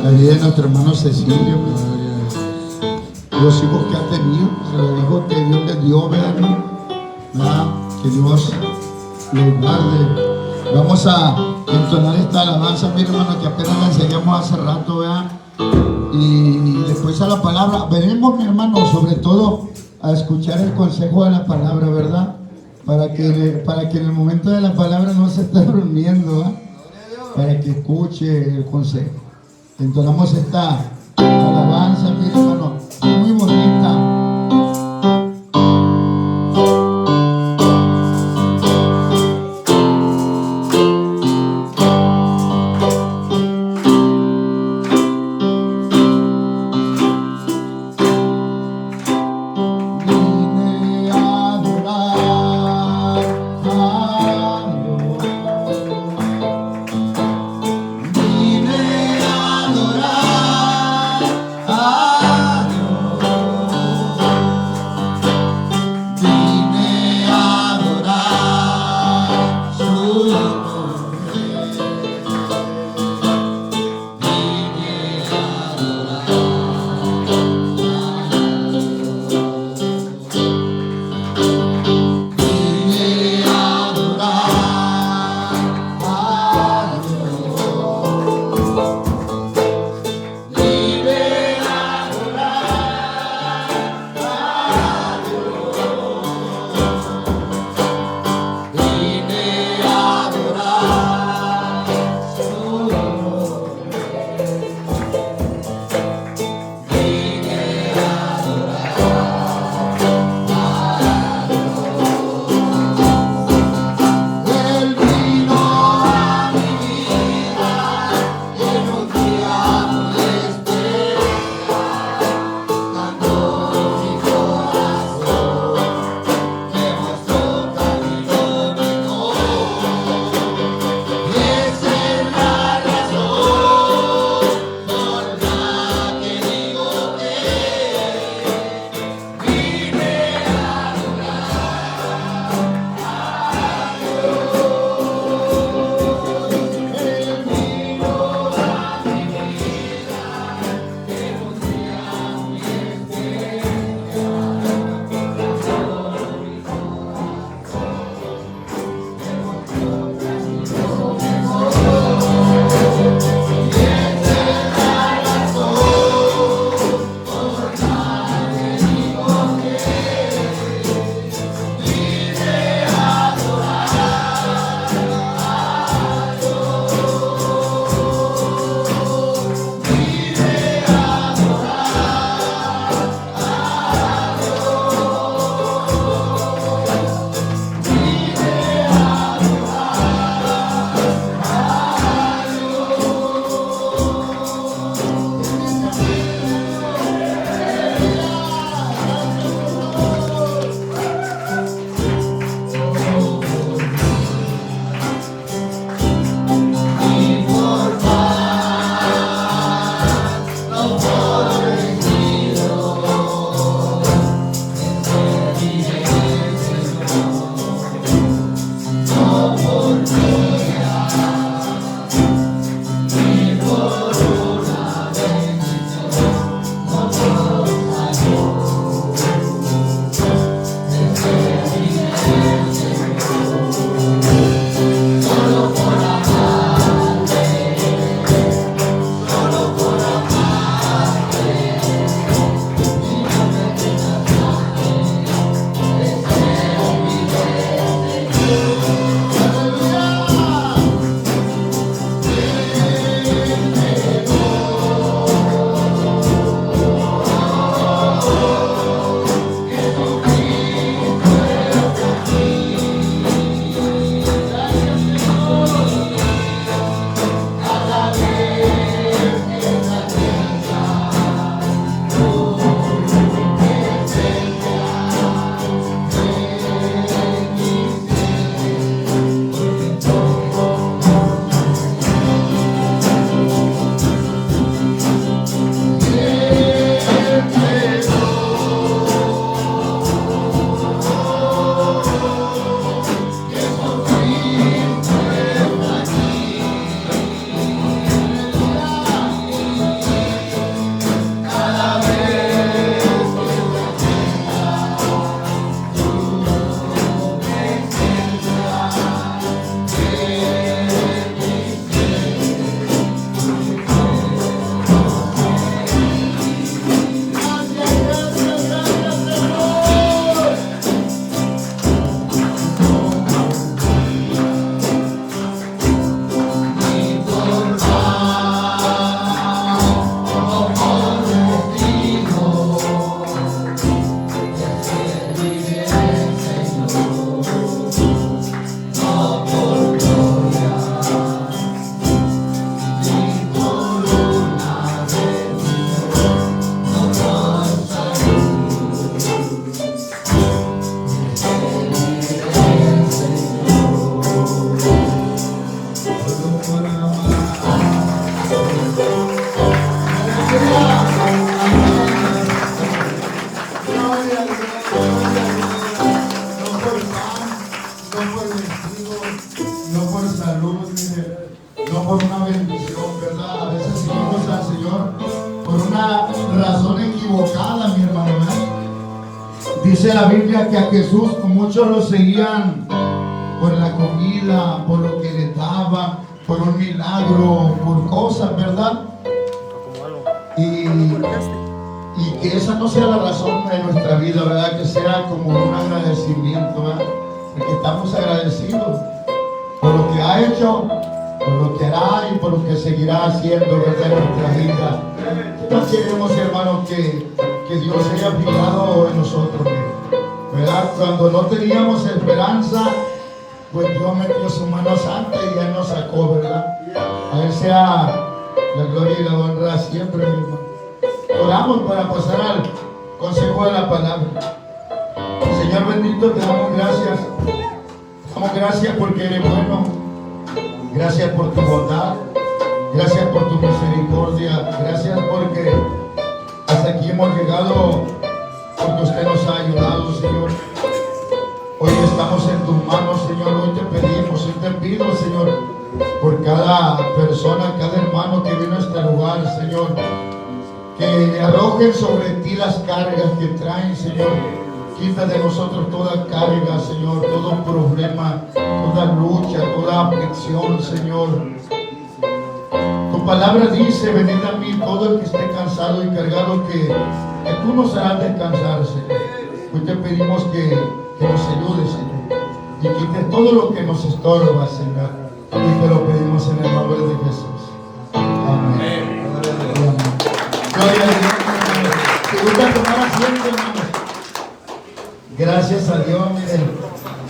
La vida de nuestro hermano Cecilio, los hijos que ha tenido, los hijos que Dios les dio, ¿verdad? Que Dios los guarde. Vamos a entonar esta alabanza, mi hermano, que apenas la enseñamos hace rato, ¿verdad? Y después a la palabra. Veremos, mi hermano, sobre todo a escuchar el consejo de la palabra, ¿verdad? Para que en el momento de la palabra no se esté durmiendo, ¿verdad? Para que escuche el consejo. Entonamos esta alabanza, mi hermano, muy bonita. Vine a adorar a Dios. No por salud, no por una bendición, ¿verdad? A veces seguimos al Señor por una razón equivocada, mi hermano, ¿verdad? Dice la Biblia que a Jesús muchos lo seguían por la comida, por lo que le daba, por un milagro, por cosas, ¿verdad? Y que esa no sea la razón de nuestra vida, ¿verdad? Que sea como un agradecimiento, ¿verdad? Porque estamos agradecidos por lo que ha hecho, por lo que hará y por lo que seguirá haciendo, ¿verdad? En nuestra vida. No queremos, hermanos, que Dios haya fijado en nosotros, ¿verdad? Cuando no teníamos esperanza, pues Dios metió su mano santa y Él nos sacó, ¿verdad? A Él sea la gloria y la honra siempre, mi hermano. Oramos para pasar al consejo de la palabra. Señor bendito, te damos gracias. Damos gracias porque eres bueno. Gracias por tu bondad. Gracias por tu misericordia. Gracias porque hasta aquí hemos llegado, porque usted nos ha ayudado, Señor. Hoy estamos en tus manos, Señor. Hoy te pedimos, hoy te pido, Señor, por cada persona, cada hermano que viene a este lugar, Señor, que le arrojen sobre ti las cargas que traen, Señor. Quita de nosotros toda carga, Señor, todo problema, toda lucha, toda aflicción, Señor. Tu palabra dice: venid a mí todo el que esté cansado y cargado, que tú nos harás descansar, Señor. Hoy te pedimos que nos ayudes, Señor, y quites todo lo que nos estorba, Señor. Y te lo pedimos en el nombre de Jesús. Amén. Gloria a Dios. ¿Te gusta tomar asiento, hermanos? Gracias a Dios, miren.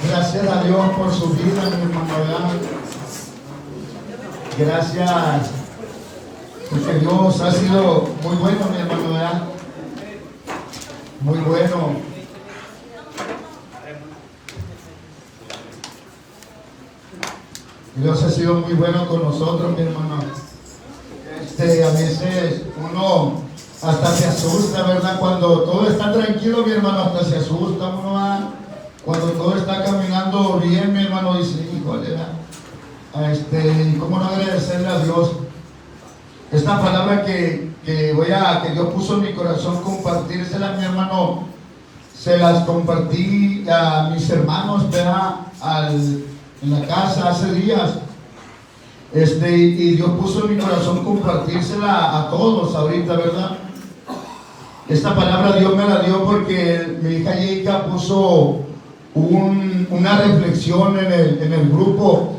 Gracias a Dios por su vida, mi hermano, ¿verdad? Gracias, porque Dios ha sido muy bueno, mi hermano, ¿verdad? Muy bueno. Dios ha sido muy bueno con nosotros, mi hermano. A veces uno hasta se asusta, ¿verdad? Cuando todo está tranquilo, mi hermano, hasta se asusta uno, ¿verdad? Cuando todo está caminando bien, mi hermano, dice: híjole, ¿verdad? ¿Cómo no agradecerle a Dios? Esta palabra que Dios puso en mi corazón compartírsela, mi hermano, se las compartí a mis hermanos, ¿verdad? En la casa hace días. Y Dios puso en mi corazón compartírsela a todos ahorita, ¿verdad? Esta palabra Dios me la dio porque mi hija Yeika puso una reflexión en el grupo.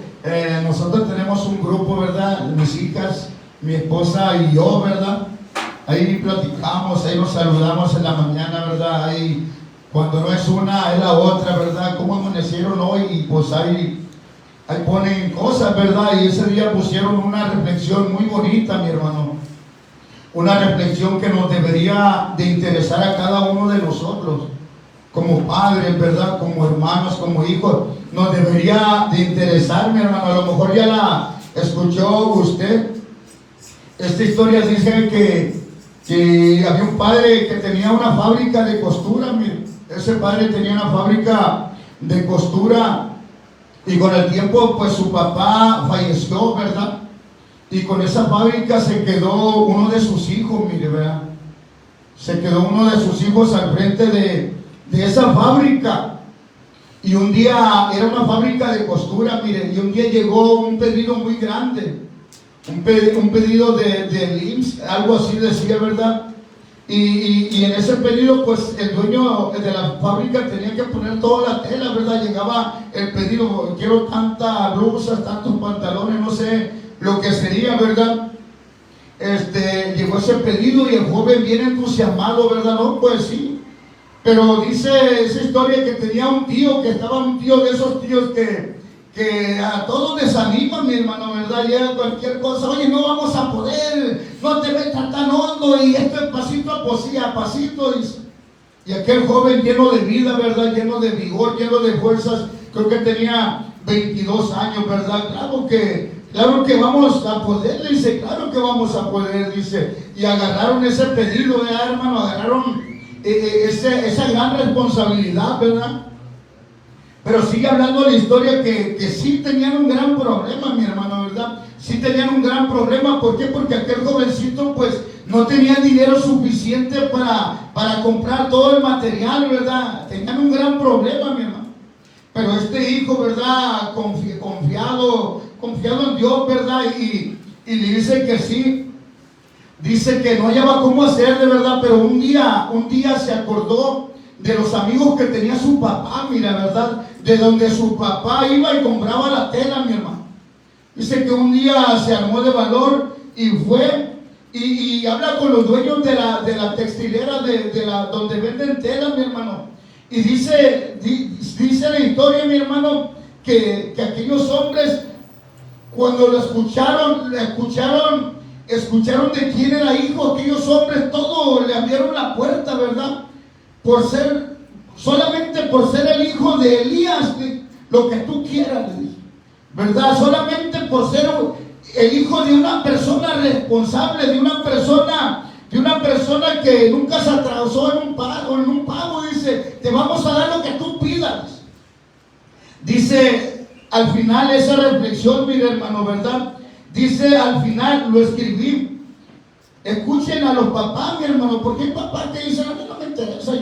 Nosotros tenemos un grupo, ¿verdad? Mis hijas, mi esposa y yo, ¿verdad? Ahí platicamos, ahí nos saludamos en la mañana, ¿verdad? Ahí, cuando no es una, es la otra, ¿verdad? ¿Cómo amanecieron hoy? Y pues ahí ponen cosas, ¿verdad? Y ese día pusieron una reflexión muy bonita, mi hermano. Una reflexión que nos debería de interesar a cada uno de nosotros, como padres, ¿verdad? Como hermanos, como hijos. Nos debería de interesar, mi hermano. A lo mejor ya la escuchó usted. Esta historia dice que había un padre que tenía una fábrica de costura, mire. Ese padre tenía una fábrica de costura. Y con el tiempo, pues su papá falleció, ¿verdad? Y con esa fábrica se quedó uno de sus hijos, mire, ¿verdad? Se quedó uno de sus hijos al frente de esa fábrica. Y un día, era una fábrica de costura, mire, y un día llegó un pedido muy grande. Un pedido de IMSS, algo así decía, ¿verdad? Y en ese pedido, pues el dueño de la fábrica tenía que poner toda la tela, ¿verdad? Llegaba el pedido: quiero tantas blusas, tantos pantalones, no sé lo que sería, ¿verdad? Llegó ese pedido y el joven bien entusiasmado, ¿verdad? No, pues sí. Pero dice esa historia que tenía un tío de esos tíos que a todos les anima, mi hermano, ¿verdad? Llega cualquier cosa: oye, no vamos a poder, no te metas tan hondo, y esto es pasito a pasito. Y aquel joven lleno de vida, ¿verdad? Lleno de vigor, lleno de fuerzas, creo que tenía 22 años, ¿verdad? Claro que claro que vamos a poder, dice, claro que vamos a poder, dice. Y agarraron ese pedido, ¿verdad, hermano? Agarraron esa gran responsabilidad, ¿verdad? Pero sigue hablando la historia que sí tenían un gran problema, mi hermano, ¿verdad? Sí tenían un gran problema. ¿Por qué? Porque aquel jovencito pues no tenía dinero suficiente para comprar todo el material, ¿verdad? Tenían un gran problema, mi hermano. Pero este hijo, ¿verdad? Confiado en Dios, ¿verdad? Y le dice que sí. Dice que no hallaba cómo hacer, de verdad, pero un día se acordó de los amigos que tenía su papá, mira, ¿verdad? De donde su papá iba y compraba la tela, mi hermano. Dice que un día se armó de valor y fue y habla con los dueños de la textilera donde venden tela, mi hermano. Y dice la historia, mi hermano, que aquellos hombres, cuando lo escucharon de quién era hijo, aquellos hombres todos le abrieron la puerta, ¿verdad? Solamente por ser el hijo de Elías, lo que tú quieras, ¿verdad? Solamente por ser el hijo de una persona responsable, de una persona que nunca se atrasó en un pago, dice, te vamos a dar lo que tú pidas. Dice, al final esa reflexión, mire hermano, ¿verdad? Dice, al final lo escribí. Escuchen a los papás, mi hermano, porque hay papás que dicen, a mí no me interesa,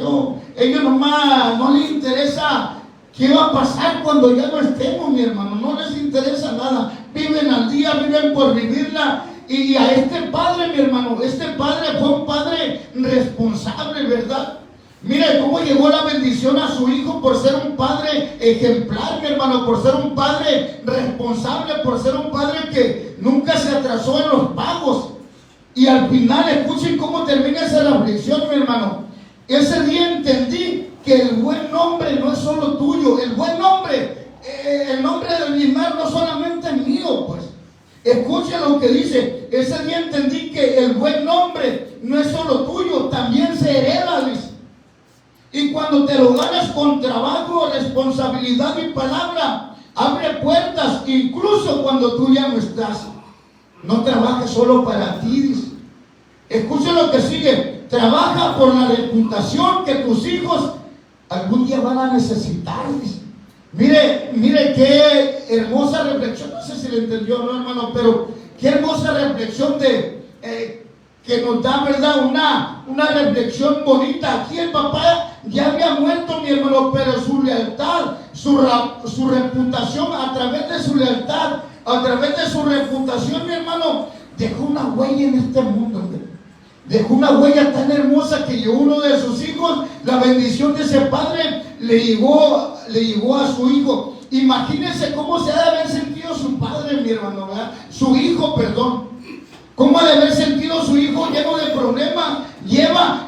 ellos nomás no les interesa qué va a pasar cuando ya no estemos, mi hermano, no les interesa nada, viven al día, viven por vivirla. Y a este padre, mi hermano, este padre fue un padre responsable, ¿verdad? Mire cómo llegó la bendición a su hijo por ser un padre ejemplar, mi hermano, por ser un padre responsable, por ser un padre que nunca se atrasó en los pagos. Y al final, escuchen cómo termina esa reflexión, mi hermano. Ese día entendí que el buen nombre no es solo tuyo, el buen nombre, el nombre del mismo no solamente es mío, pues. Escuchen lo que dice. Ese día entendí que el buen nombre no es solo tuyo, también se hereda, dice. Y cuando te lo ganas con trabajo, responsabilidad y palabra, abre puertas, incluso cuando tú ya no estás. No trabajes solo para ti, dice. Escuchen lo que sigue. Trabaja por la reputación que tus hijos algún día van a necesitar, dice. Mire qué hermosa reflexión. No sé si le entendió, no, hermano, pero qué hermosa reflexión que nos da, ¿verdad? Una reflexión bonita. Aquí el papá ya había muerto, mi hermano, pero su lealtad, su reputación, a través de su lealtad, a través de su reputación, mi hermano, dejó una huella en este mundo, ¿verdad? Dejó una huella tan hermosa que llegó uno de sus hijos, la bendición de ese padre le llegó a su hijo. Imagínense cómo se ha de haber sentido su padre, mi hermano, ¿verdad? Su hijo, perdón. ¿Cómo ha de haber sentido su hijo lleno de problemas?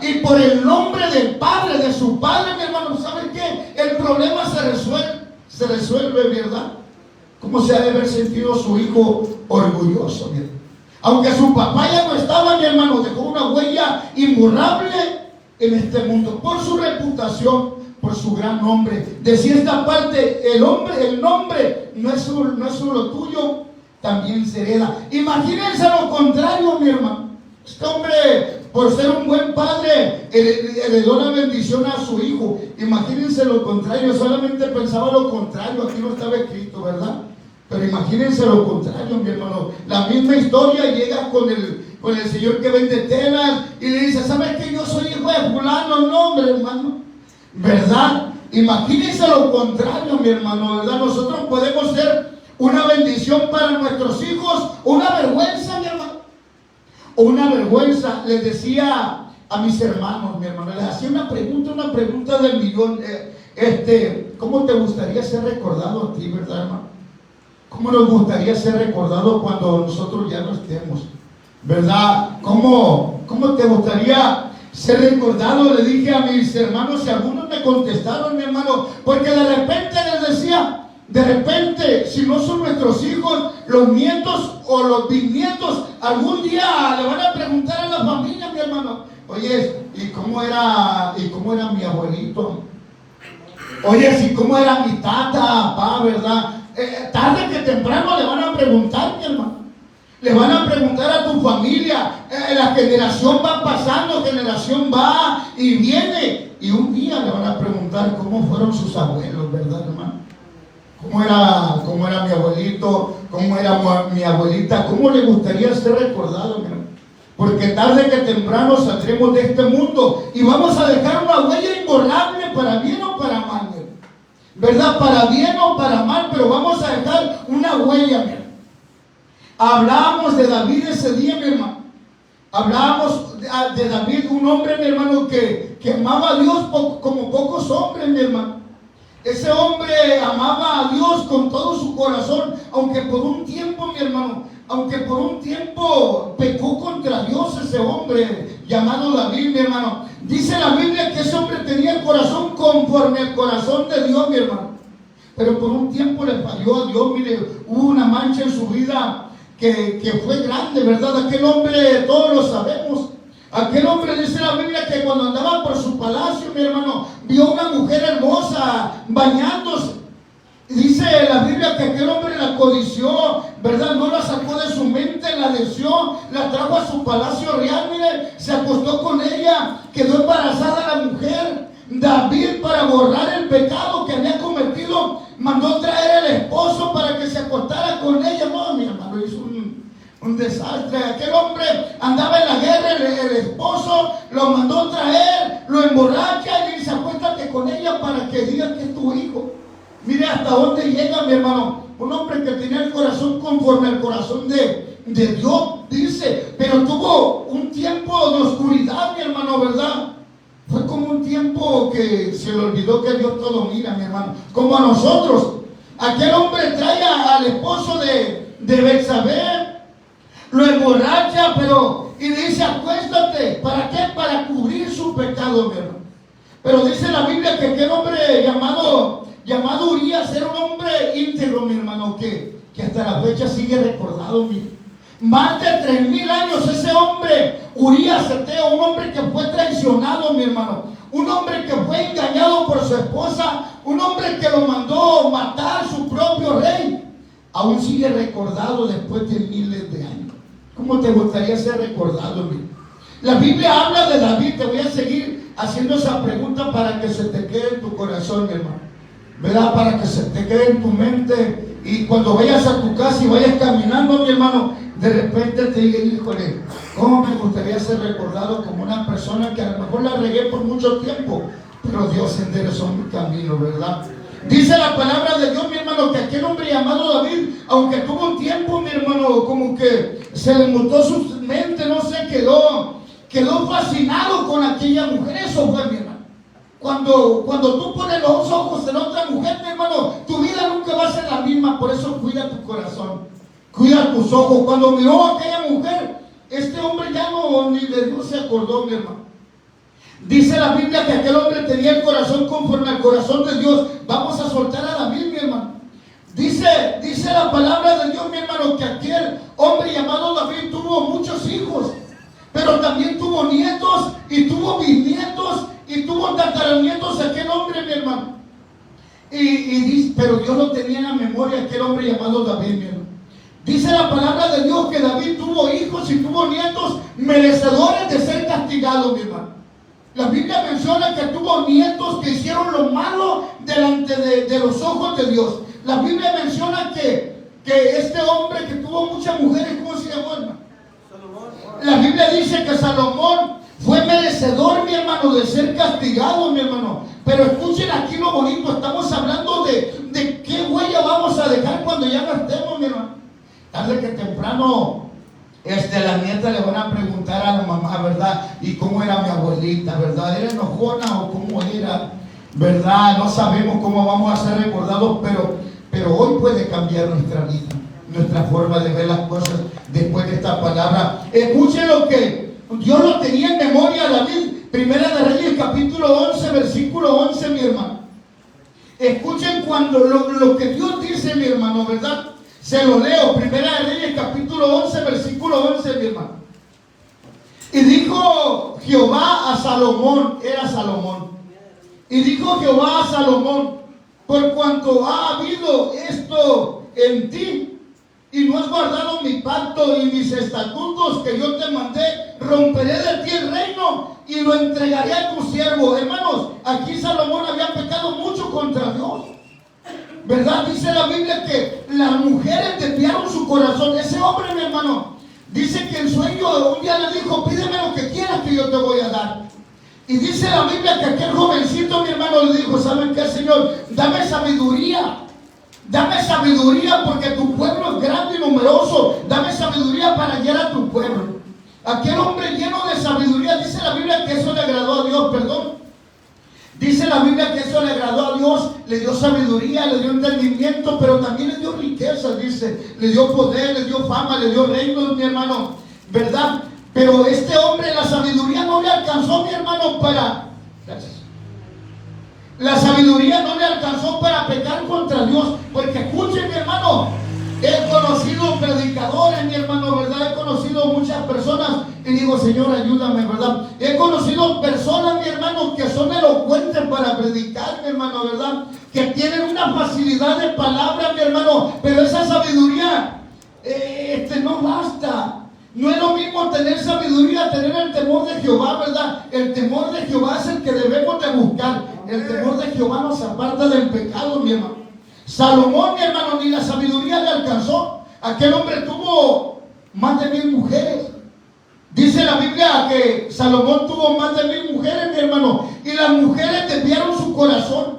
Y por el nombre del padre, de su padre, mi hermano, ¿saben qué? El problema se resuelve, ¿verdad? ¿Cómo se ha de haber sentido su hijo orgulloso, mi hermano? Aunque su papá ya no estaba, mi hermano, dejó una huella imborrable en este mundo por su reputación, por su gran nombre. Decía esta parte, el nombre no es solo tuyo, también se hereda. Imagínense lo contrario, mi hermano. Este hombre, por ser un buen padre, heredó la bendición a su hijo. Imagínense lo contrario, solamente pensaba lo contrario, aquí no estaba escrito, ¿verdad? Pero imagínense lo contrario, mi hermano. La misma historia llega con el señor que vende telas y le dice, ¿sabes que yo soy hijo de fulano? No, hombre, hermano, ¿verdad? Imagínense lo contrario, mi hermano, ¿verdad? Nosotros podemos ser una bendición para nuestros hijos, una vergüenza, mi hermano. O una vergüenza. Les decía a mis hermanos, mi hermano, les hacía una pregunta del millón. ¿Cómo te gustaría ser recordado a ti, verdad, hermano? ¿Cómo nos gustaría ser recordados cuando nosotros ya no estemos? ¿Verdad? ¿Cómo te gustaría ser recordado? Le dije a mis hermanos y algunos me contestaron, mi hermano, porque de repente les decía, si no son nuestros hijos, los nietos o los bisnietos, algún día le van a preguntar a la familia, mi hermano, oye, ¿y cómo era mi abuelito? Oye, ¿y cómo era mi tata, papá, verdad? Tarde que temprano le van a preguntar, mi hermano. Le van a preguntar a tu familia. La generación va pasando, generación va y viene. Y un día le van a preguntar cómo fueron sus abuelos, ¿verdad, hermano? ¿Cómo era mi abuelito? ¿Cómo era mi abuelita? ¿Cómo le gustaría ser recordado, mi hermano? Porque tarde que temprano saldremos de este mundo y vamos a dejar una huella imborrable para bien o para mal, ¿verdad? Para bien o para mal, pero vamos a dejar una huella, mi hermano. Hablábamos de David ese día, mi hermano. Hablábamos de David, un hombre, mi hermano, que amaba a Dios como pocos hombres, mi hermano. Ese hombre amaba a Dios con todo su corazón, aunque por un tiempo, mi hermano, pecó contra Dios ese hombre llamado David, mi hermano. Dice la Biblia que ese hombre tenía el corazón conforme al corazón de Dios, mi hermano. Pero por un tiempo le falló a Dios, mire, hubo una mancha en su vida que fue grande, ¿verdad? Aquel hombre, todos lo sabemos. Aquel hombre, dice la Biblia, que cuando andaba por su palacio, mi hermano, vio una mujer hermosa bañándose. Y dice la Biblia que aquel hombre la codició, ¿verdad? No la sacó de su mente, la deseó, la trajo a su palacio real, mire, se acostó con ella, quedó embarazada la mujer. David, para borrar el pecado que había cometido, mandó traer al esposo para que se acostara con ella. No, mi hermano, hizo un desastre. Aquel hombre andaba en la guerra, el esposo lo mandó traer, lo emborracha y dice: acuéstate con ella para que diga que es tu hijo. Mire hasta dónde llega, mi hermano. Un hombre que tenía el corazón conforme al corazón de Dios, dice, pero tuvo un tiempo de oscuridad, mi hermano, ¿verdad? Fue como un tiempo que se le olvidó que Dios todo mira, mi hermano. Como a nosotros. Aquel hombre trae al esposo de Betsabé, lo emborracha, y dice: acuéstate. ¿Para qué? Para cubrir su pecado, mi hermano. Pero dice la Biblia que aquel hombre llamado Urías era un hombre íntegro, mi hermano, que hasta la fecha sigue recordado, mi. Más de 3000 años ese hombre, Urías Eteo, un hombre que fue traicionado, mi hermano, un hombre que fue engañado por su esposa, un hombre que lo mandó matar su propio rey, aún sigue recordado después de miles de años. ¿Cómo te gustaría ser recordado, mi? La Biblia habla de David. Te voy a seguir haciendo esa pregunta para que se te quede en tu corazón, mi hermano, ¿verdad? Para que se te quede en tu mente, y cuando vayas a tu casa y vayas caminando, mi hermano, de repente te diga: híjole, ¿cómo me gustaría ser recordado como una persona que a lo mejor la regué por mucho tiempo, pero Dios enderezó mi camino, ¿verdad? Dice la palabra de Dios, mi hermano, que aquel hombre llamado David, aunque tuvo un tiempo, mi hermano, como que se le mutó su mente, no sé, quedó fascinado con aquella mujer. Eso fue, mi hermano. Cuando tú pones los ojos en otra mujer, mi hermano, tu vida nunca va a ser la misma. Por eso cuida tu corazón, cuida tus ojos. Cuando miró a aquella mujer, este hombre ya ni de Dios se acordó, mi hermano. Dice la Biblia que aquel hombre tenía el corazón conforme al corazón de Dios. Vamos a soltar a David, mi hermano. Dice la palabra de Dios, mi hermano, que aquel hombre llamado David tuvo muchos hijos, pero también tuvo nietos y tuvo bisnietos y tuvo tataranietos. Aquel hombre, mi hermano, pero Dios lo tenía en la memoria, aquel hombre llamado David, mi hermano. Dice la palabra de Dios que David tuvo hijos y tuvo nietos merecedores de ser castigados, mi hermano. La Biblia menciona que tuvo nietos que hicieron lo malo delante de los ojos de Dios. La Biblia menciona que este hombre que tuvo muchas mujeres, ¿cómo se llamó, hermano? La Biblia dice que Salomón fue merecedor, mi hermano, de ser castigado, mi hermano. Pero escuchen aquí lo bonito. Estamos hablando de qué huella vamos a dejar cuando ya no estemos, mi hermano. Tarde que temprano las nietas le van a preguntar a la mamá, ¿verdad? ¿Y cómo era mi abuelita, verdad? ¿Era enojona o cómo era? ¿Verdad? No sabemos cómo vamos a ser recordados, pero hoy puede cambiar nuestra vida, nuestra forma de ver las cosas después de esta palabra. Escuchen lo que Dios lo tenía en memoria, David. Primera de Reyes, capítulo 11, versículo 11, mi hermano. Escuchen cuando lo que Dios dice, mi hermano, ¿verdad? Se lo leo. Primera de Reyes, capítulo 11, versículo 11, mi hermano. Y dijo Jehová a Salomón, era Salomón. Y dijo Jehová a Salomón: por cuanto ha habido esto en ti y no has guardado mi pacto y mis estatutos que yo te mandé, romperé de ti el reino y lo entregaré a tu siervo. Hermanos, aquí Salomón había pecado mucho contra Dios, ¿verdad? Dice la Biblia que las mujeres desviaron su corazón. Ese hombre, mi hermano, dice que en sueño un día le dijo: pídeme lo que quieras que yo te voy a dar. Y dice la Biblia que aquel jovencito, mi hermano, le dijo: ¿saben qué, Señor? Dame sabiduría. Dame sabiduría porque tu pueblo es grande y numeroso. Dame sabiduría para guiar a tu pueblo. Aquel hombre lleno de sabiduría, dice la Biblia que eso le agradó a Dios, Dice la Biblia que eso le agradó a Dios, le dio sabiduría, le dio entendimiento, pero también le dio riqueza, dice. Le dio poder, le dio fama, le dio reino, mi hermano, ¿verdad? Pero este hombre, la sabiduría no le alcanzó, mi hermano, para... Gracias. La sabiduría no le alcanzó para pecar contra Dios. Porque escuchen, mi hermano, he conocido predicadores, mi hermano, ¿verdad? He conocido muchas personas y digo: Señor, ayúdame, ¿verdad? He conocido personas, mi hermano, que son elocuentes para predicar, mi hermano, ¿verdad? Que tienen una facilidad de palabra, mi hermano, pero esa sabiduría no basta. No es lo mismo tener sabiduría, tener el temor de Jehová, ¿verdad? El temor de Jehová es el que debemos de buscar. El temor de Jehová nos aparta del pecado, mi hermano. Salomón, mi hermano, ni la sabiduría le alcanzó. Aquel hombre tuvo más de 1000 mujeres. Dice la Biblia que Salomón tuvo más de 1000 mujeres, mi hermano. Y las mujeres desviaron su corazón.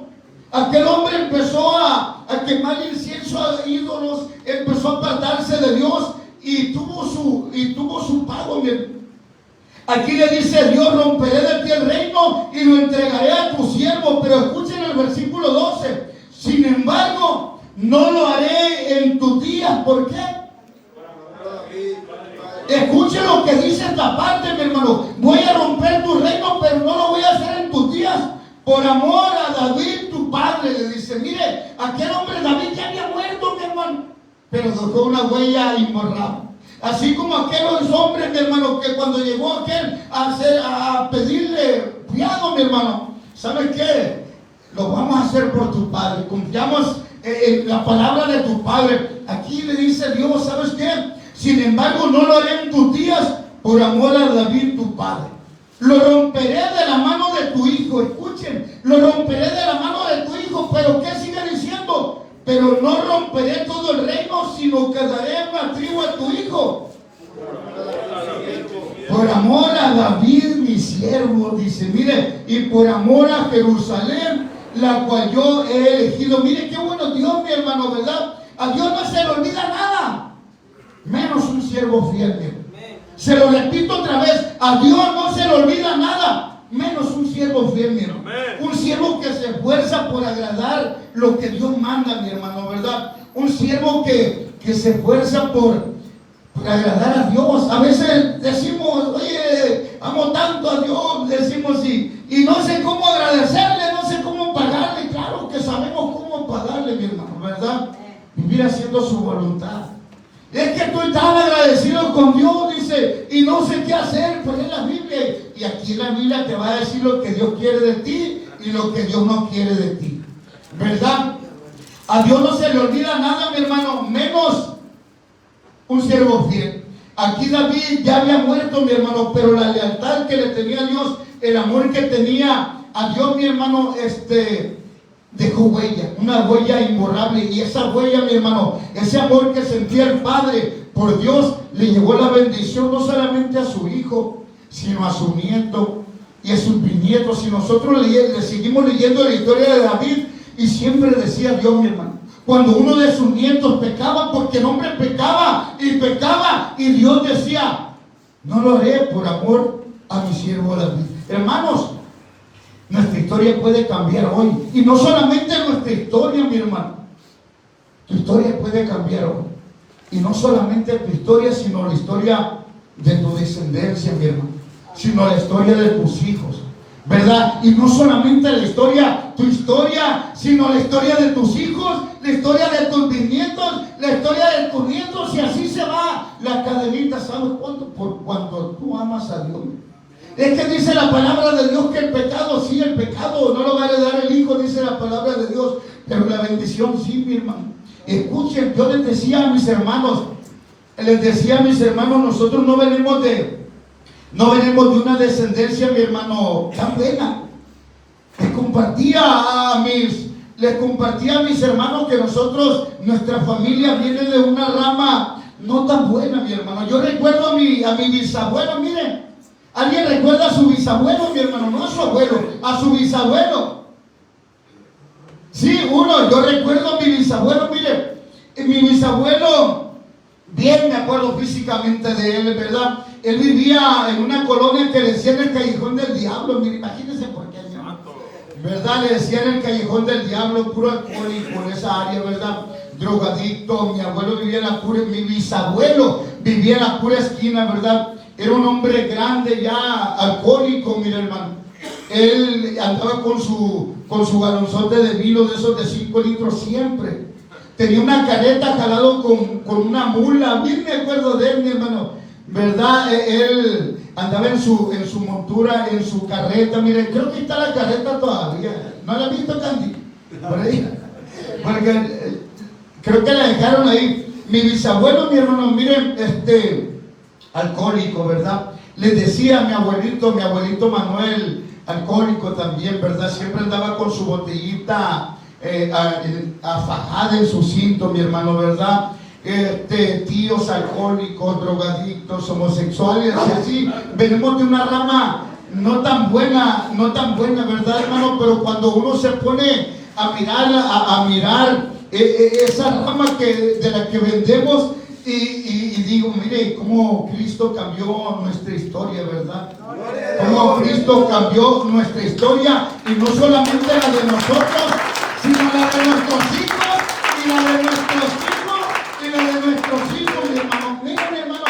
Aquel hombre empezó a quemar incienso a ídolos, empezó a apartarse de Dios. Y tuvo su pago, mi hermano. Aquí le dice Dios: romperé de ti el reino y lo entregaré a tu siervo. Pero escuchen el versículo 12. Sin embargo, no lo haré en tus días. ¿Por qué? Escuchen lo que dice esta parte, mi hermano. Voy a romper tu reino, pero no lo voy a hacer en tus días. Por amor a David, tu padre. Le dice: mire, aquel hombre David ya había muerto, mi hermano, pero dejó una huella imborrable. Así como aquellos hombres, mi hermano, que cuando llegó aquel a pedirle fiado, mi hermano, ¿sabes qué? Lo vamos a hacer por tu padre. Confiamos en la palabra de tu padre. Aquí le dice Dios: ¿sabes qué? Sin embargo, no lo haré en tus días, por amor a David, tu padre. Lo romperé de la mano de tu hijo. Escuchen, lo romperé de la mano de tu hijo. Pero ¿qué sigue diciendo? Pero no romperé todo el reino, sino que daré una tribu a tu hijo. Por amor a David, mi siervo, dice, mire, y por amor a Jerusalén, la cual yo he elegido. Mire qué bueno Dios, mi hermano, ¿verdad? A Dios no se le olvida nada, menos un siervo fiel, mi hermano. Se lo repito otra vez: a Dios no se le olvida nada, menos un siervo fiel, mi hermano. Un siervo que se esfuerza por agradar lo que Dios manda, mi hermano, ¿verdad? Un siervo que se esfuerza por agradar a Dios. A veces decimos: oye, amo tanto a Dios, decimos, y no sé cómo agradecerle, no sé cómo pagarle. Claro que sabemos cómo pagarle, mi hermano, ¿verdad? Vivir haciendo su voluntad. Es que estoy tan agradecido con Dios, dice, y no sé qué hacer. Pues en la Biblia, y aquí en la Biblia te va a decir lo que Dios quiere de ti y lo que Dios no quiere de ti, ¿verdad? A Dios no se le olvida nada, mi hermano, menos un siervo fiel. Aquí David ya había muerto, mi hermano, pero la lealtad que le tenía a Dios, el amor que tenía a Dios, mi hermano, dejó huella, una huella imborrable. Y esa huella, mi hermano, ese amor que sentía el padre por Dios, le llevó la bendición no solamente a su hijo, sino a su nieto y a sus bisnietos. Si nosotros le seguimos leyendo la historia de David, y siempre decía Dios, mi hermano, cuando uno de sus nietos pecaba, porque el hombre pecaba, y Dios decía: no lo haré por amor a mi siervo David. Hermanos, nuestra historia puede cambiar hoy. Y no solamente nuestra historia, mi hermano. Tu historia puede cambiar hoy. Y no solamente tu historia, sino la historia de tu descendencia, mi hermano. Sino la historia de tus hijos, ¿verdad? Y no solamente la historia, tu historia, sino la historia de tus hijos, la historia de tus bisnietos, la historia de tus nietos. Y así se va la cadenita. ¿Sabes cuánto? Por cuando tú amas a Dios. Es que dice la palabra de Dios que el pecado, sí, el pecado no lo va a heredar el hijo, dice la palabra de Dios, pero la bendición sí, mi hermano. Escuchen, yo les decía a mis hermanos, nosotros no venimos de una descendencia, mi hermano, tan buena. Les compartía a mis hermanos que nuestra familia viene de una rama no tan buena, mi hermano. Yo recuerdo a mi bisabuelo, miren. ¿Alguien recuerda a su bisabuelo, mi hermano? No a su abuelo, a su bisabuelo. Sí, yo recuerdo a mi bisabuelo, mire. Mi bisabuelo, bien me acuerdo físicamente de él, ¿verdad? Él vivía en una colonia que le decían el Callejón del Diablo. Mire, imagínense por qué, ¿verdad? Le decían el Callejón del Diablo, puro alcohólico en esa área, ¿verdad? Drogadicto. Mi abuelo vivía en la pura, mi bisabuelo vivía en la pura esquina, ¿verdad? Era un hombre grande ya, alcohólico, mire, hermano. Él andaba con su galonzote de vino de esos de 5 litros siempre. Tenía una carreta jalado con una mula. Bien me acuerdo de él, mi hermano, ¿verdad? Él andaba en su montura, en su carreta. Mire, creo que está la carreta todavía. ¿No la han visto, Candy? Por ahí. Porque creo que la dejaron ahí. Mi bisabuelo, mi hermano, miren, alcohólico, ¿verdad? Les decía a mi abuelito Manuel, alcohólico también, ¿verdad? Siempre andaba con su botellita afajada en su cinto, mi hermano, ¿verdad? Tíos alcohólicos, drogadictos, homosexuales, y así. Venimos de una rama no tan buena, ¿verdad, hermano? Pero cuando uno se pone a mirar esa rama de la que vendemos, y digo, mire, cómo Cristo cambió nuestra historia, ¿verdad? Cómo Cristo cambió nuestra historia, y no solamente la de nosotros, sino la de nuestros hijos, y la de nuestros hijos, y la de nuestros hijos, mi hermano. Mira, mi hermano,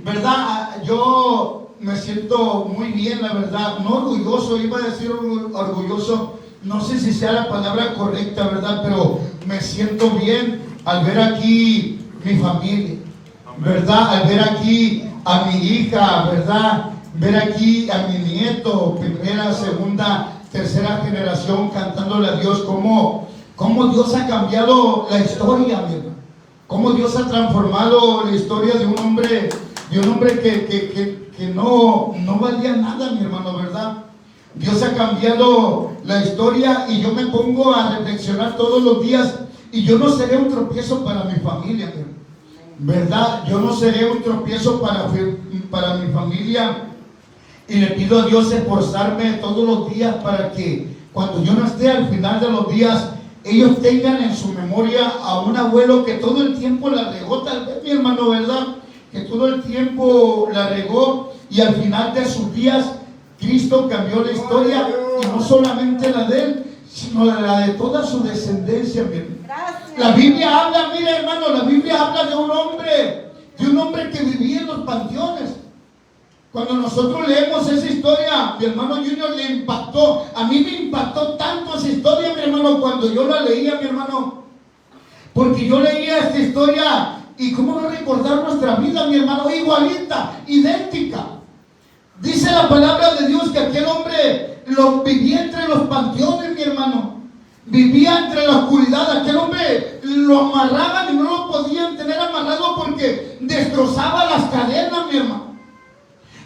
¿verdad? Yo me siento muy bien, la verdad, no orgulloso, iba a decir orgulloso, no sé si sea la palabra correcta, ¿verdad? Pero me siento bien al ver aquí mi familia, ¿verdad? Al ver aquí a mi hija, ¿verdad? Ver aquí a mi nieto, primera, segunda, tercera generación, cantándole a Dios. Cómo Dios ha cambiado la historia, mi hermano. Cómo Dios ha transformado la historia de un hombre que no valía nada, mi hermano, ¿verdad? Dios ha cambiado la historia, y yo me pongo a reflexionar todos los días, y yo no seré un tropiezo para mi familia, ¿verdad? Yo no seré un tropiezo para mi familia, y le pido a Dios esforzarme todos los días para que cuando yo no esté, al final de los días, ellos tengan en su memoria a un abuelo que todo el tiempo la regó, tal vez, mi hermano, ¿verdad? Que todo el tiempo la regó, y al final de sus días Cristo cambió la historia, y no solamente la de él, sino la de toda su descendencia, mi hermano. La Biblia habla, mira, hermano, la Biblia habla de un hombre que vivía en los panteones. Cuando nosotros leemos esa historia, mi hermano Junior le impactó. A mí me impactó tanto esa historia, mi hermano, cuando yo la leía, mi hermano. Porque yo leía esta historia, y cómo no recordar nuestra vida, mi hermano, igualita, idéntica. Dice la palabra de Dios que aquel hombre vivía entre los panteones, mi hermano. Vivía entre la oscuridad. Aquel hombre lo amarraban y no lo podían tener amarrado porque destrozaba las cadenas, mi hermano.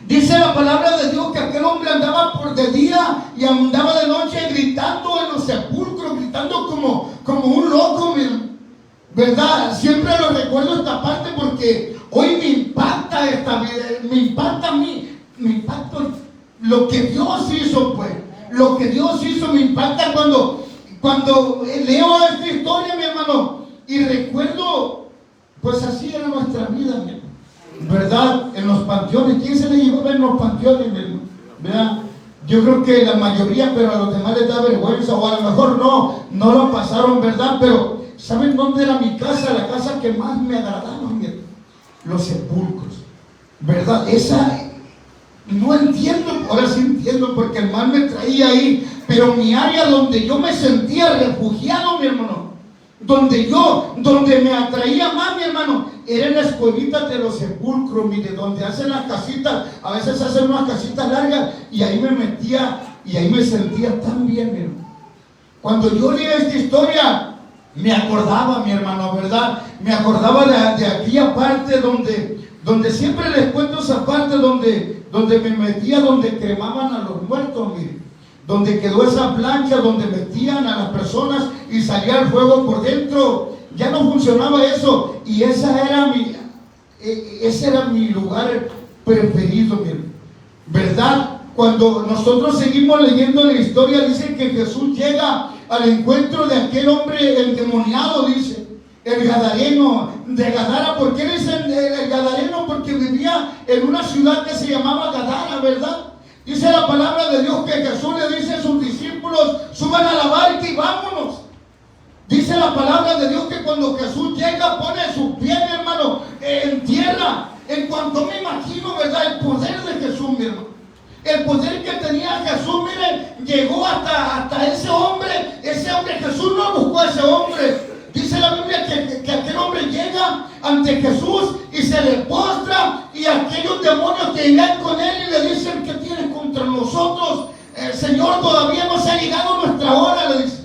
Dice la palabra de Dios que aquel hombre andaba de día y andaba de noche gritando en los sepulcros, gritando como un loco, mi hermano. ¿Verdad? Siempre lo recuerdo esta parte porque hoy me impacta esta vida, me impacta a mí. Me impacta lo que Dios hizo, pues. Lo que Dios hizo me impacta cuando leo esta historia, mi hermano, y recuerdo, pues así era nuestra vida, mi hermano, ¿verdad? En los panteones. ¿Quién se le llevó a ver en los panteones, mi hermano? ¿Verdad? Yo creo que la mayoría, pero a los demás les da vergüenza, o a lo mejor no lo pasaron, ¿verdad? Pero ¿saben dónde era mi casa? La casa que más me agradaba, mi hermano. Los sepulcros, ¿verdad? No entiendo, ahora sí entiendo, porque el mal me traía ahí, pero mi área donde yo me sentía refugiado, mi hermano, donde me atraía más, mi hermano, era en las cuevitas de los sepulcros, mire, donde hacen las casitas, a veces hacen unas casitas largas, y ahí me metía, y ahí me sentía tan bien, mi hermano. Cuando yo leí esta historia, me acordaba, mi hermano, ¿verdad? Me acordaba de aquella parte donde siempre les cuento esa parte donde me metía, donde cremaban a los muertos, mire. Donde quedó esa plancha, donde metían a las personas y salía el fuego por dentro. Ya no funcionaba eso. Y ese era mi lugar preferido, mire. ¿Verdad? Cuando nosotros seguimos leyendo la historia, dice que Jesús llega al encuentro de aquel hombre endemoniado, dice, el gadareno de Gadara. ¿Por qué dicen el gadareno? Porque vivía en una ciudad que se llamaba Gadara, ¿verdad? Dice la palabra de Dios que Jesús le dice a sus discípulos, suban a la barca y vámonos. Dice la palabra de Dios que cuando Jesús llega, pone sus pies, mi hermano, en tierra. En cuanto me imagino, ¿verdad? El poder de Jesús, mi hermano. El poder que tenía Jesús, miren, llegó hasta ese hombre. Ese hombre, Jesús no buscó a ese hombre. Dice la Biblia que aquel hombre llega ante Jesús y se le postra, y aquellos demonios que irán con él y le dicen, ¿qué tienes contra nosotros? Señor, todavía no se ha llegado nuestra hora, le dice.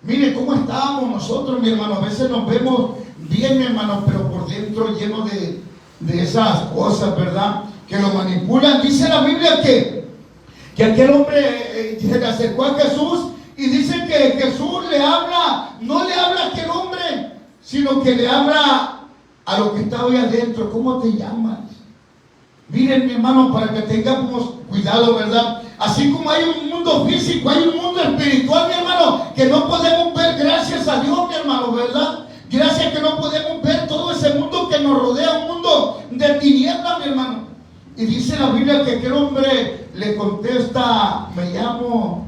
Mire cómo estábamos nosotros, mi hermano. A veces nos vemos bien, mi hermano, pero por dentro lleno de esas cosas, ¿verdad? Que lo manipulan. Dice la Biblia que aquel hombre se le acercó a Jesús y dice que Jesús le habla, no le habla a aquel hombre, sino que le habla a lo que estaba ahí adentro. ¿Cómo te llamas? Miren, mi hermano, para que tengamos cuidado, ¿verdad? Así como hay un mundo físico, hay un mundo espiritual, mi hermano, que no podemos ver, gracias a Dios, mi hermano, ¿verdad? Gracias que no podemos ver todo ese mundo que nos rodea, un mundo de tinieblas, mi hermano. Y dice la Biblia que aquel hombre le contesta, me llamo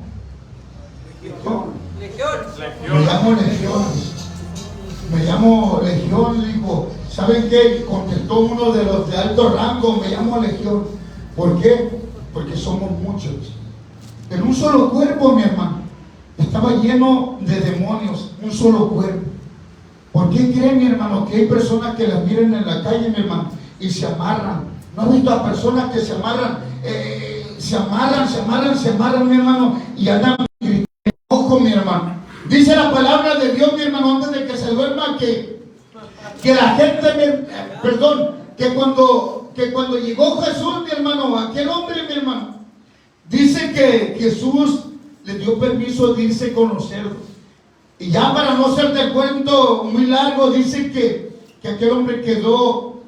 Legión, le dijo. ¿Saben qué? Contestó uno de los de alto rango, me llamo Legión. ¿Por qué? Porque somos muchos. En un solo cuerpo, mi hermano. Estaba lleno de demonios, un solo cuerpo. ¿Por qué creen, mi hermano, que hay personas que las miren en la calle, mi hermano, y se amarran? ¿No has visto a personas que se amarran? Se amarran, mi hermano, y andan gritando, ojo, mi hermano. Dice la palabra de Dios, mi hermano, antes de que se duerma, que la gente, que cuando llegó Jesús, mi hermano, aquel hombre, mi hermano, dice que Jesús le dio permiso de irse con los cerdos. Y ya para no ser de cuento muy largo, dice que aquel hombre quedó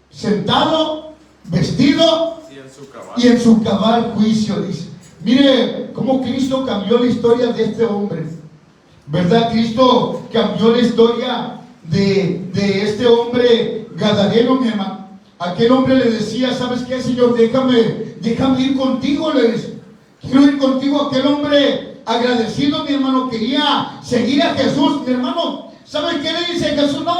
sentado, vestido y en su cabal juicio, dice. Mire cómo Cristo cambió la historia de este hombre, ¿verdad? Cristo cambió la historia de este hombre gadareno, mi hermano. Aquel hombre le decía, ¿sabes qué, Señor? Déjame ir contigo, le dice. Quiero ir contigo. Aquel hombre agradecido, mi hermano, quería seguir a Jesús, mi hermano. ¿Sabes qué le dice Jesús? No,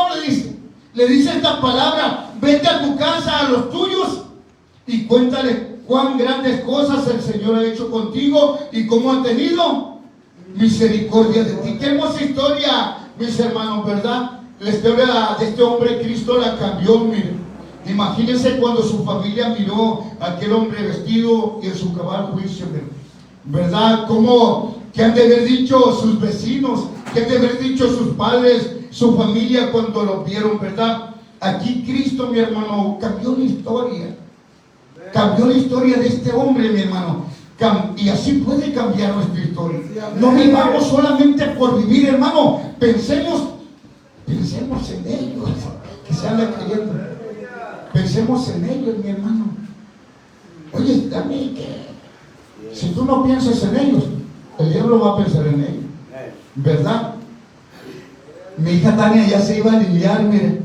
le dice esta palabra: vete a tu casa, a los tuyos, y cuéntale cuán grandes cosas el Señor ha hecho contigo y cómo ha tenido misericordia de ti. Qué hermosa historia, mis hermanos, ¿verdad? La historia de este hombre, Cristo la cambió, miren. Imagínense cuando su familia miró a aquel hombre vestido y en su cabal juicio, ¿verdad? ¿Qué han de haber dicho sus vecinos? ¿Qué han de haber dicho sus padres, su familia cuando lo vieron, verdad? Aquí Cristo, mi hermano, cambió la historia. Cambió la historia de este hombre, mi hermano. Y así puede cambiar nuestra historia. No vivamos solamente por vivir, hermano. Pensemos en ellos, que se anda creyendo. Pensemos en ellos, mi hermano. Oye, también que si tú no piensas en ellos, el diablo va a pensar en ellos, ¿verdad? Mi hija Tania ya se iba a aliviar, mire.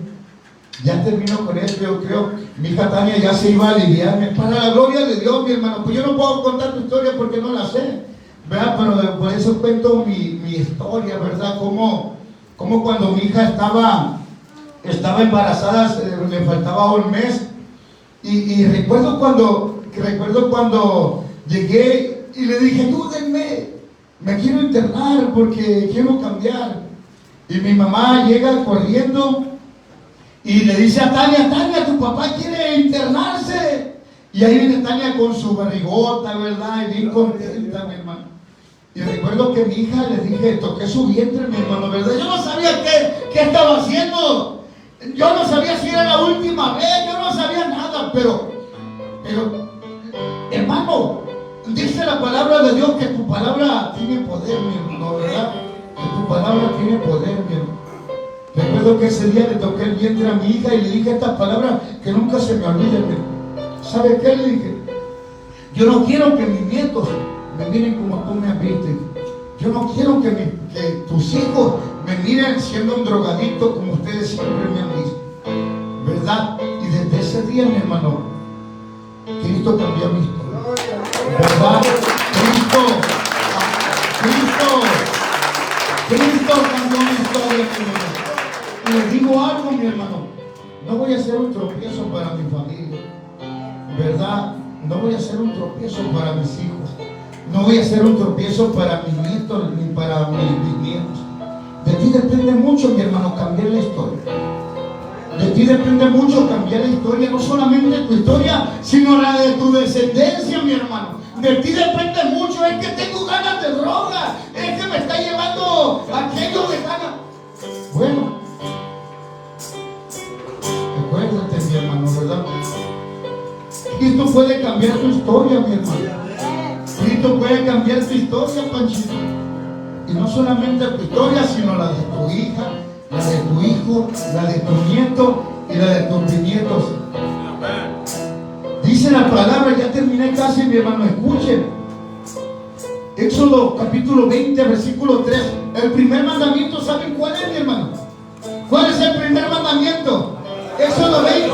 Ya terminó con esto, yo creo. Mi hija Tania ya se iba a aliviar. Para la gloria de Dios, mi hermano. Pues yo no puedo contar tu historia porque no la sé, ¿verdad? Pero por eso cuento mi historia, ¿verdad? Como cuando mi hija estaba embarazada, le faltaba un mes. Y recuerdo cuando llegué y le dije, ayúdenme, me quiero internar porque quiero cambiar. Y mi mamá llega corriendo y le dice a Tania, tu papá quiere internarse. Y ahí viene Tania con su barrigota, ¿verdad? Y bien contenta, mi hermano. Y recuerdo que mi hija, le dije, toqué su vientre, mi hermano, ¿verdad? Yo no sabía qué estaba haciendo. Yo no sabía si era la última vez, yo no sabía nada, pero, hermano, dice la palabra de Dios que tu palabra tiene poder, mi hermano, ¿verdad? Que tu palabra tiene poder, mi hermano. Recuerdo que ese día le toqué el vientre a mi hija y le dije estas palabras que nunca se me olviden, mi hermano. ¿Sabe qué le dije? Yo no quiero que mis nietos me miren como tú me has visto. Yo no quiero que tus hijos me miren siendo un drogadicto como ustedes siempre me han visto, ¿verdad? Y desde ese día, mi hermano, Cristo cambió mi historia, ¿verdad? Cristo cambió mi historia, mi hermano. Y les digo algo, mi hermano, no voy a ser un tropiezo para mi familia, ¿verdad? No voy a ser un tropiezo para mis hijos. No voy a ser un tropiezo para mis nietos ni para mis bisnietos. De ti depende mucho, mi hermano, cambiar la historia. De ti depende mucho cambiar la historia, no solamente tu historia, sino la de tu descendencia, mi hermano. De ti depende mucho. Es que tengo ganas de droga, es que me está llevando aquello de ganas. Bueno, recuérdate, mi hermano, ¿verdad? Cristo puede cambiar tu historia, mi hermano. Cristo puede cambiar tu historia, Panchito. Y no solamente tu historia, sino la de tu hija, la de tu hijo, la de tu nieto y la de tus bisnietos. Dice la palabra, ya terminé casi, mi hermano, escuchen. Éxodo capítulo 20, versículo 3. El primer mandamiento, ¿saben cuál es, mi hermano? ¿Cuál es el primer mandamiento? Éxodo 20.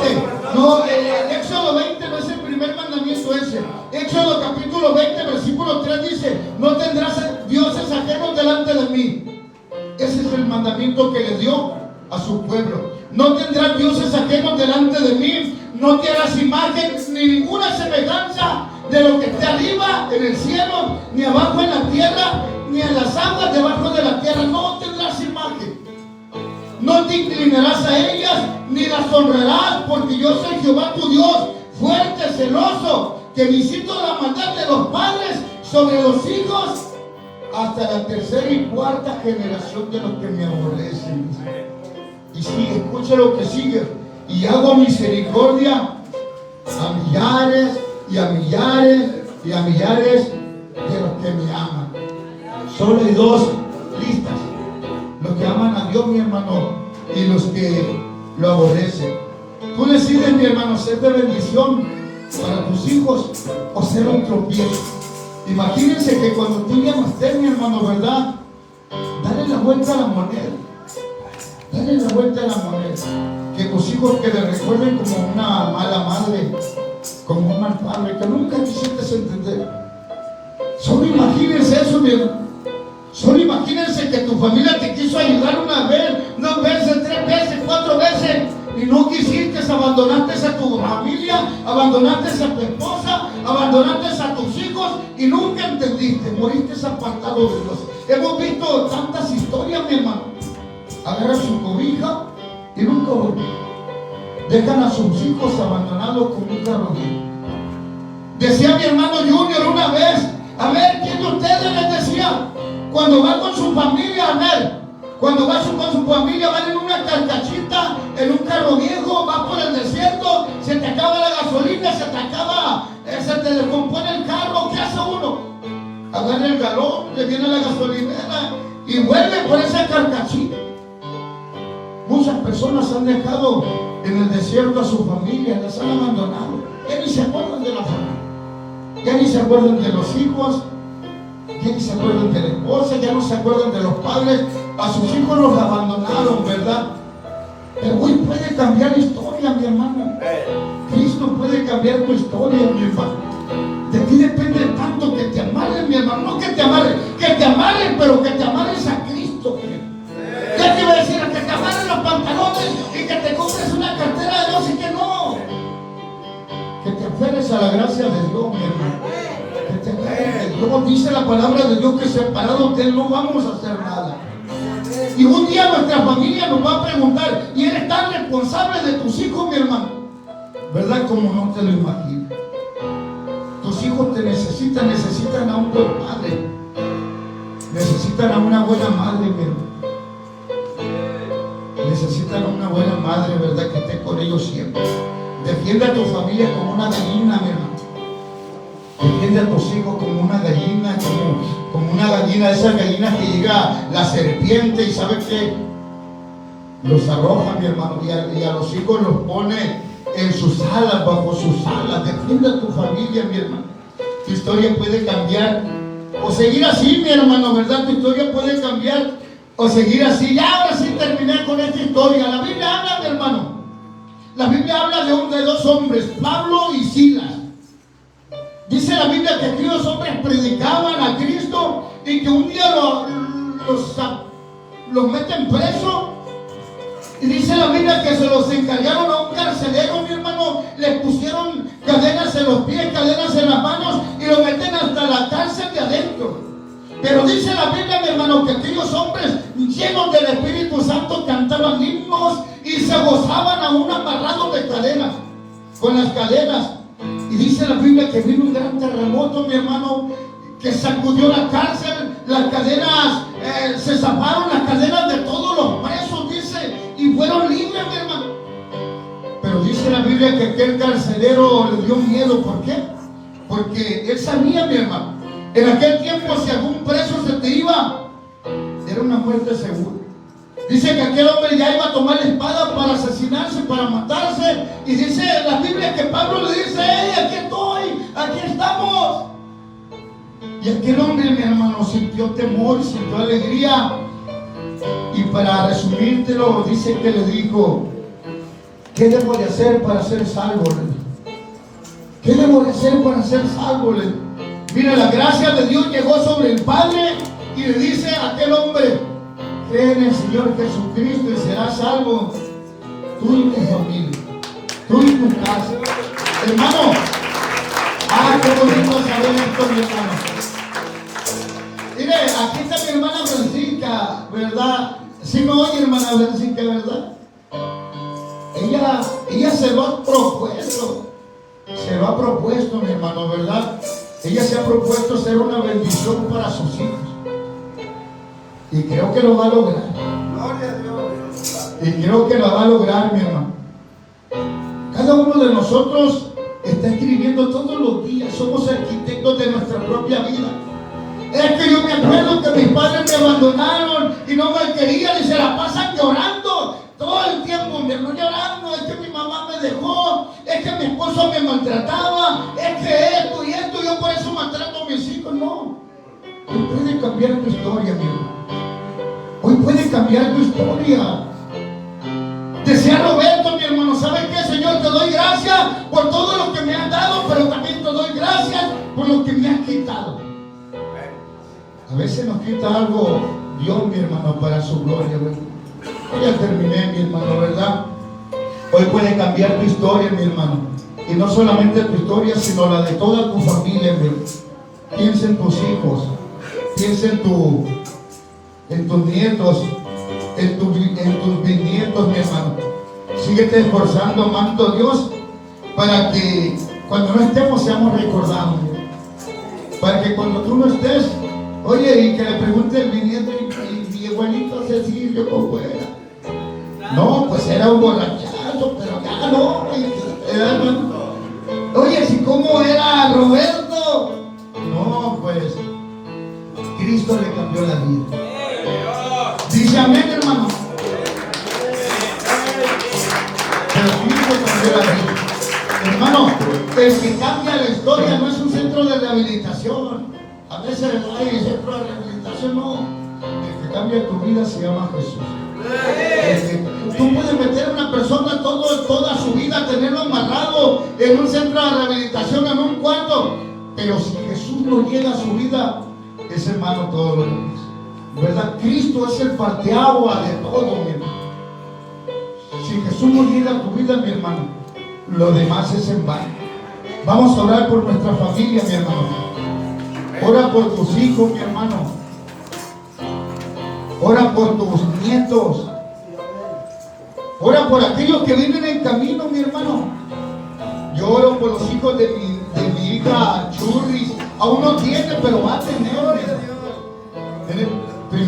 No, Éxodo 20 no es el primer mandamiento ese. Éxodo capítulo 20, versículo 3 dice: no tendrás dioses ajenos delante de mí. Ese es el mandamiento que le dio a su pueblo. No tendrás dioses ajenos delante de mí. No te harás imagen ni ninguna semejanza de lo que esté arriba en el cielo, ni abajo en la tierra, ni en las aguas debajo de la tierra. No tendrás imagen. No te inclinarás a ellas, ni las honrarás, porque yo soy Jehová tu Dios, fuerte, celoso, que visito la maldad de los padres sobre los hijos hasta la tercera y cuarta generación de los que me aborrecen. Y sigue, escucha lo que sigue. Y hago misericordia a millares y a millares y a millares de los que me aman. Solo hay dos listas: los que aman a Dios, mi hermano, y los que lo aborrecen. Tú decides, mi hermano, ser de bendición para tus hijos o ser un tropiezo. Imagínense que cuando tú ya no estés, mi hermano, ¿verdad? Dale la vuelta a la moneda. Dale la vuelta a la moneda. Que tus hijos que te recuerden como una mala madre, como un mal padre, que nunca quisiste entender. Solo imagínense eso, mi hermano. Solo imagínense que tu familia te quiso ayudar una vez, 2 veces, 3 veces, 4 veces, y no quisiste, abandonaste a tu familia, abandonaste a tu esposa, abandonaste a tus hijos y nunca entendiste, moriste apartado de Dios. Hemos visto tantas historias, mi hermano. Agarran su cobija y nunca vuelven. Dejan a sus hijos abandonados como un carro viejo. Decía mi hermano Junior una vez, a ver, ¿quién de ustedes les decía? Cuando va con su familia, a ver, cuando va con su familia, van en una carcachita, en un carro viejo, va por el desierto, se te acaba la gasolina, se te descompone el carro, ¿qué hace uno? Agarra el galón, le viene la gasolinera y vuelve por esa carcachita. Muchas personas han dejado en el desierto a su familia, las han abandonado. Ya ni se acuerdan de la familia, ya ni se acuerdan de los hijos, ya ni se acuerdan de la esposa, ya no se acuerdan de los padres. A sus hijos los abandonaron, ¿verdad? Pero hoy puede cambiar la historia, mi hermano. Cristo puede cambiar tu historia, mi hermano. De ti depende tanto que te amarren, mi hermano. No que te amarren, pero que te amarres a Cristo. ¿Qué te iba a decir? Que te amarren los pantalones y que te compres una cartera de Dios y que no. Que te aferres a la gracia de Dios, mi hermano. Que te aferres de Dios. Dice la palabra de Dios que separados de Él no vamos a hacer nada. Y un día nuestra familia nos va a preguntar, y eres tan responsable de tus hijos, mi hermano, ¿verdad? Como no te lo imaginas. Tus hijos te necesitan a un buen padre. necesitan a una buena madre, mi hermano. Necesitan a una buena madre, ¿verdad? Que esté con ellos siempre. Defiende a tu familia como una gallina, mi hermano. Defiende a tus hijos como una gallina, como una gallina, esas gallinas que llega la serpiente y ¿sabe qué? Los arroja, mi hermano, y a los hijos los pone en sus alas, bajo sus alas. Defiende a tu familia, mi hermano. Tu historia puede cambiar o seguir así, mi hermano, ¿verdad? Tu historia puede cambiar o seguir así. Ya ahora sí terminé con esta historia. La Biblia habla, mi hermano. La Biblia habla de dos hombres, Pablo y Silas. Dice la Biblia que aquellos hombres predicaban a Cristo y que un día los meten preso. Y dice la Biblia que se los encargaron a un carcelero, mi hermano. Les pusieron cadenas en los pies, cadenas en las manos y lo meten hasta la cárcel de adentro. Pero dice la Biblia, mi hermano, que aquellos hombres llenos del Espíritu Santo cantaban himnos y se gozaban aún amarrados de cadenas, con las cadenas. Y dice la Biblia que vino un gran terremoto, mi hermano, que sacudió la cárcel, las cadenas, se zafaron las cadenas de todos los presos, dice, y fueron libres, mi hermano. Pero dice la Biblia que aquel carcelero le dio miedo. ¿Por qué? Porque él sabía, mi hermano, en aquel tiempo si algún preso se te iba, era una muerte segura. Dice que aquel hombre ya iba a tomar la espada para asesinarse, para matarse. Y dice la Biblia que Pablo le dice: ¡hey, aquí estoy! ¡Aquí estamos! Y aquel hombre, mi hermano, sintió temor, sintió alegría. Y para resumírtelo, dice que le dijo: ¿qué debo de hacer para ser salvo? ¿Qué debo de hacer para ser salvo? Mira, la gracia de Dios llegó sobre el Padre y le dice a aquel hombre: cree en el Señor Jesucristo y serás salvo, tú y tu familia, tú y tu casa. Hermano, qué bonito saber esto, mi hermano. Mire, aquí está mi hermana Francisca, ¿verdad? Sí me oye, hermana Francisca, ¿verdad? Ella se lo ha propuesto, mi hermano, ¿verdad? Ella se ha propuesto ser una bendición para sus hijos. Y creo que lo va a lograr. Gloria a Dios. Y creo que lo va a lograr, mi hermano. Cada uno de nosotros está escribiendo todos los días. Somos arquitectos de nuestra propia vida. Es que yo me acuerdo que mis padres me abandonaron y no me querían y se la pasan llorando todo el tiempo, mi hermano, llorando. Es que mi mamá me dejó, es que mi esposo me maltrataba, es que esto y esto, yo por eso maltrato a mis hijos. No, hoy puede cambiar tu historia, mi hermano. Hoy puede cambiar tu historia. Decía Roberto, mi hermano: ¿sabes qué, Señor? Te doy gracias por todo lo que me has dado, pero también te doy gracias por lo que me has quitado. A veces nos quita algo Dios, mi hermano, para su gloria, ¿verdad? Ya terminé, mi hermano, ¿verdad? Hoy puede cambiar tu historia, mi hermano. Y no solamente tu historia, sino la de toda tu familia, mi hermano. Piensa en tus hijos, piensa en tus nietos, en tus bisnietos, mi hermano. Síguete esforzando, amando a Dios, para que cuando no estemos seamos recordados. Para que cuando tú no estés, oye, y que le pregunte el bisnieto: y mi abuelito Cecilio, ¿cómo era? No, pues era un borrachazo, pero ya no. Oye, si cómo era Roberto. No, pues Cristo le cambió la vida. Dice amén, hermano. Pero Cristo cambió la vida. Hermano, el que cambia la historia no es un centro de rehabilitación. A veces hay centro de rehabilitación, no. El que cambia tu vida se llama Jesús. Tú puedes meter a una persona toda su vida, tenerlo amarrado en un centro de rehabilitación, en un cuarto. Pero si Jesús no llega a su vida, es hermano todos los días, ¿verdad? Cristo es el parteagua de todo, mi hermano. Si Jesús no llega a tu vida, mi hermano, lo demás es en vano. Vamos a orar por nuestra familia, mi hermano. Ora por tus hijos, mi hermano. Ora por tus nietos. Ora por aquellos que viven en camino, mi hermano. Yo oro por los hijos de mi hija Churris. Aún no tiene, pero va a tener.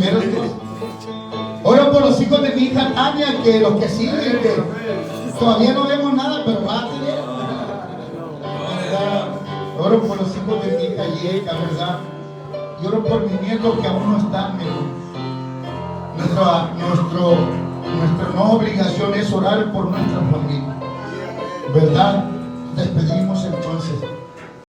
Primero Dios. Oro por los hijos de mi hija Tania, que los que siguen, que todavía no vemos nada, pero va a tener. ¿Verdad? Oro por los hijos de mi hija Yeka, ¿verdad? Y oro por mis nietos que aún no están, nuestra no obligación es orar por nuestra familia, ¿verdad?